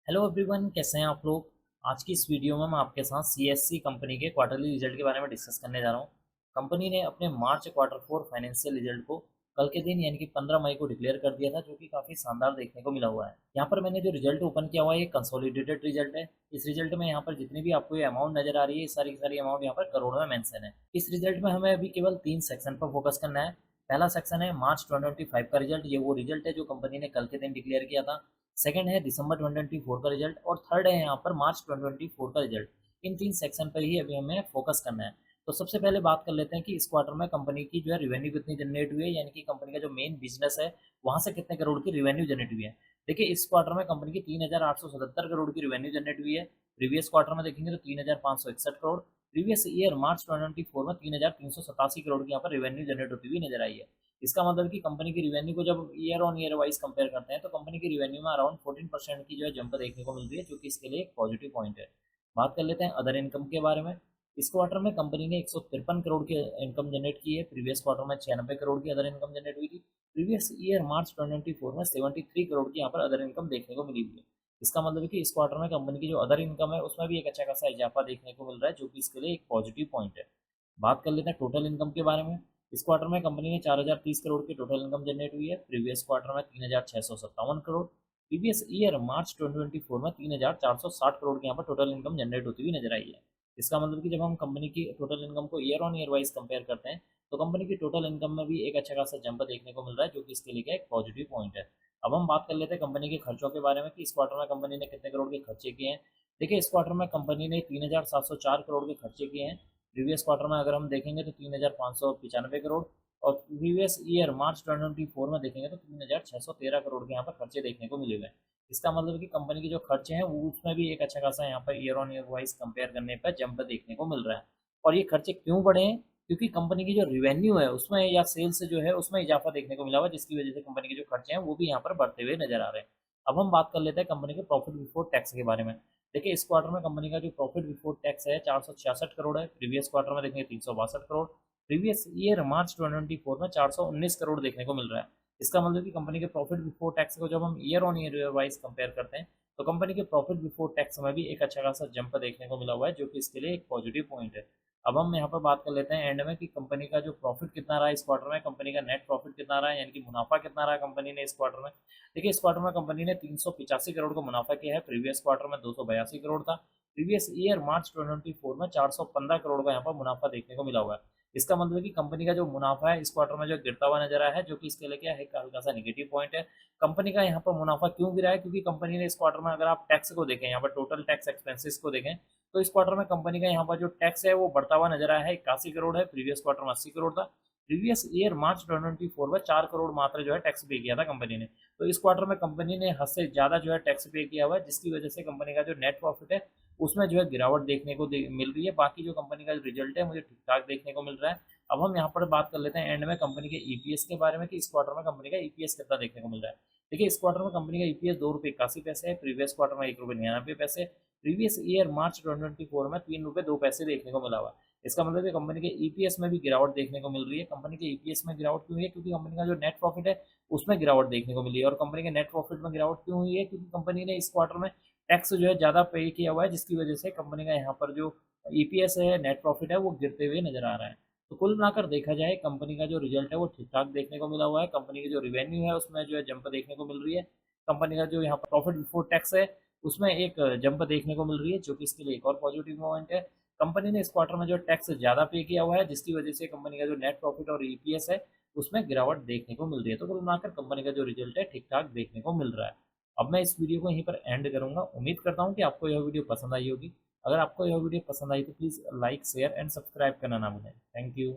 Hello everyone, कैसे हैं आप लोग। आज की इस वीडियो में मैं आपके साथ सीएससी कंपनी के क्वार्टरली रिजल्ट के बारे में डिस्कस करने जा रहा हूं। कंपनी ने अपने मार्च क्वार्टर फोर फाइनेंशियल रिजल्ट को कल के दिन यानी कि 15 मई को डिक्लेयर कर दिया था, जो कि काफ़ी शानदार देखने को मिला हुआ है। यहाँ पर मैंने जो रिजल्ट ओपन किया हुआ है ये कंसोलिडेटेड रिजल्ट है। इस रिजल्ट में यहाँ पर जितनी भी आपको ये अमाउंट नजर आ रही है, सारी की सारी अमाउंट यहाँ पर करोड़ में मेंशन है। इस रिजल्ट में हमें अभी केवल 3 सेक्शन पर फोकस करना है। पहला सेक्शन है मार्च 2025 का रिजल्ट, ये वो रिजल्ट है जो कंपनी ने कल के दिन डिक्लेयर किया था। सेकंड है दिसंबर 2024 का रिजल्ट और थर्ड है यहाँ पर मार्च 2024 का रिजल्ट। इन तीन सेक्शन पर ही अभी हमें फोकस करना है। तो सबसे पहले बात कर लेते हैं कि इस क्वार्टर में कंपनी की जो है रिवेन्यू कितनी जनरेट हुई है, यानी कि कंपनी का जो मेन बिजनेस है वहाँ से कितने करोड़ की रिवेन्यू जनरेट हुई है। देखिए, इस क्वार्टर में कंपनी की 3,877 करोड़ की रिवेन्यू जनरेट हुई है। प्रीवियस क्वार्टर में देखेंगे तो 3,561 करोड़। प्रीवियस ईयर मार्च 2024 में 3,387 करोड़ की यहाँ पर रिवेन्यू जनरेट होती हुई नजर आई है। इसका मतलब कि कंपनी की रिवेन्यू को जब year on year wise compare करते हैं तो कंपनी की रिवेन्यू में अराउंड 14% की जो है जंप देखने को मिल रही है, जो कि इसके लिए एक पॉजिटिव पॉइंट है। बात कर लेते हैं अदर इनकम के बारे में। इस क्वार्टर में कंपनी ने 153 करोड़ की इनकम जनरेट की है। प्रीवियस क्वार्टर में 96 करोड़ की अदर इनकम जनरेट हुई थी। प्रीवियस ईयर मार्च 2024 में 73 करोड़ की यहाँ पर अदर इनकम देखने को मिली हुई है। इसका मतलब है कि इस क्वार्टर में कंपनी की जो अदर इनकम है उसमें भी एक अच्छा खासा इजाफा देखने को मिल रहा है, जो कि इसके लिए एक पॉजिटिव पॉइंट है। बात कर लेते हैं टोटल इनकम के बारे में। इस क्वार्टर में कंपनी ने 4,030 करोड़ की टोटल इनकम जनरेट हुई है। प्रीवियस क्वार्टर में 3,657 करोड़। प्रीवियस ईयर मार्च 2024 में 3,460 करोड़ की यहाँ पर टोटल इनकम जनरेट होती हुई नजर आई है। इसका मतलब कि जब हम कंपनी की टोटल इनकम को year on year wise compare करते हैं तो कंपनी की टोटल इनकम में भी एक अच्छा खासा जंप देखने को मिल रहा है, जो कि इसके लिए क्या एक पॉजिटिव पॉइंट है। अब हम बात कर लेते हैं कंपनी के खर्चों के बारे में कि इस क्वार्टर में कंपनी ने कितने करोड़ के खर्चे किए हैं। देखिए, इस क्वार्टर में कंपनी ने 3,704 करोड़ के खर्चे किए हैं। प्रीवियस क्वार्टर में अगर हम देखेंगे तो 3,595 करोड़। और प्रीवियस ईयर मार्च 2024 में देखेंगे तो 3,613 करोड़ के यहाँ पर खर्चे देखने को मिले हुए हैं। इसका मतलब है कि कंपनी के जो खर्चे हैं वो उसमें भी एक अच्छा खासा यहाँ per year on year wise compare करने पर जंप देखने को मिल रहा है। और ये खर्चे क्यों बढ़े हैं? क्योंकि कंपनी की जो रिवेन्यू है उसमें या सेल्स जो है उसमें इजाफा देखने को मिला हुआ है, जिसकी वजह से कंपनी के जो खर्चे हैं वो भी यहाँ पर बढ़ते हुए नजर आ रहे हैं। अब हम बात कर लेते हैं कंपनी के प्रॉफिट बिफोर टैक्स के बारे में। देखिए, इस क्वार्टर में कंपनी का जो प्रॉफिट बिफोर टैक्स है 466 करोड़ है। प्रीवियस क्वार्टर में देखेंगे 362 करोड़। प्रीवियस ईयर मार्च 2024 में 419 करोड़ देखने को मिल रहा है। इसका मतलब कि कंपनी के प्रॉफिट बिफोर टैक्स को जब हम year on year wise compare करते हैं तो कंपनी के प्रॉफिट बिफोर टैक्स में भी एक अच्छा खासा जंप देखने को मिला हुआ है, जो कि इसके लिए एक पॉजिटिव पॉइंट है। अब हम यहाँ पर बात कर लेते हैं एंड में कि कंपनी का जो प्रॉफिट कितना रहा इस क्वार्टर में, कंपनी का नेट प्रॉफिट कितना रहा, यानी कि मुनाफा कितना रहा कंपनी ने इस क्वार्टर में। देखिए, इस क्वार्टर में कंपनी ने 385 करोड़ का मुनाफा किया है। प्रीवियस क्वार्टर में 282 करोड़ था। प्रीवियस ईयर मार्च 2024 में 415 करोड़ का यहाँ पर मुनाफा देखने को मिला हुआ है। इसका मतलब है कि कंपनी का जो मुनाफा है इस क्वार्टर में जो गिरता हुआ नजर आया है, जो कि इसके लिए क्या है हल्का सा नेगेटिव पॉइंट है। कंपनी का यहाँ पर मुनाफा क्यों गिरा है? क्योंकि कंपनी ने इस क्वार्टर में अगर आप टैक्स को देखें, यहाँ पर टोटल टैक्स एक्सपेंसेस को देखें, तो इस क्वार्टर में कंपनी का यहाँ पर जो टैक्स है वो बढ़ता हुआ नजर आया है। 81 करोड़ है। प्रीवियस क्वार्टर में 80 करोड़ था। प्रीवियस ईयर मार्च 2024 में 4 करोड़ मात्र जो है टैक्स पे किया था कंपनी ने। तो इस क्वार्टर में कंपनी ने हद से ज़्यादा जो है टैक्स पे किया हुआ है, जिसकी वजह से कंपनी का जो नेट प्रॉफिट है उसमें जो है गिरावट देखने को मिल रही है। बाकी जो कंपनी का रिजल्ट है मुझे ठीक ठाक देखने को मिल रहा है। अब हम यहाँ पर बात कर लेते हैं एंड में कंपनी के ईपीएस के बारे में कि इस क्वार्टर में कंपनी का ईपीएस कितना देखने को मिल रहा है। देखिए, इस क्वार्टर में कंपनी का ईपीएस 2 रुपये 81 पैसे है। प्रीवियस क्वार्टर में 1 रुपये 99 पैसे। प्रीवियस ईयर मार्च 2024 में 3 रुपये 2 पैसे देखने को मिला हुआ है। इसका मतलब है कंपनी के ईपीएस में भी गिरावट देखने को मिल रही है। कंपनी के ईपीएस में गिरावट क्यों हुई है? क्योंकि कंपनी का जो नेट प्रॉफिट है उसमें गिरावट देखने को मिली है। और कंपनी के नेट प्रॉफिट में गिरावट क्यों हुई है? क्योंकि कंपनी ने इस क्वार्टर में टैक्स जो है ज़्यादा पे किया हुआ है, जिसकी वजह से कंपनी का यहाँ पर जो ईपीएस है, नेट प्रॉफिट है, वो गिरते हुए नजर आ रहा है। तो कुल मिलाकर देखा जाए कंपनी का जो रिजल्ट है वो ठीक ठाक देखने को मिला हुआ है। कंपनी की जो रिवेन्यू है उसमें जो है जंप देखने को मिल रही है। कंपनी का जो यहाँ पर प्रॉफिट बिफोर टैक्स है उसमें एक जंप देखने को मिल रही है, जो कि इसके लिए एक और पॉजिटिव पॉइंट है। कंपनी ने इस क्वार्टर में जो टैक्स ज़्यादा पे किया हुआ है, जिसकी वजह से कंपनी का जो नेट प्रॉफिट और ईपीएस है उसमें गिरावट देखने को मिल रही है। तो कुल मिलाकर कंपनी का जो रिजल्ट है ठीक ठाक देखने को मिल रहा है। अब मैं इस वीडियो को यहीं पर एंड करूंगा। उम्मीद करता हूँ कि आपको यह वीडियो पसंद आई होगी। अगर आपको यह वीडियो पसंद आई तो please like share and subscribe करना ना भूलें। Thank you.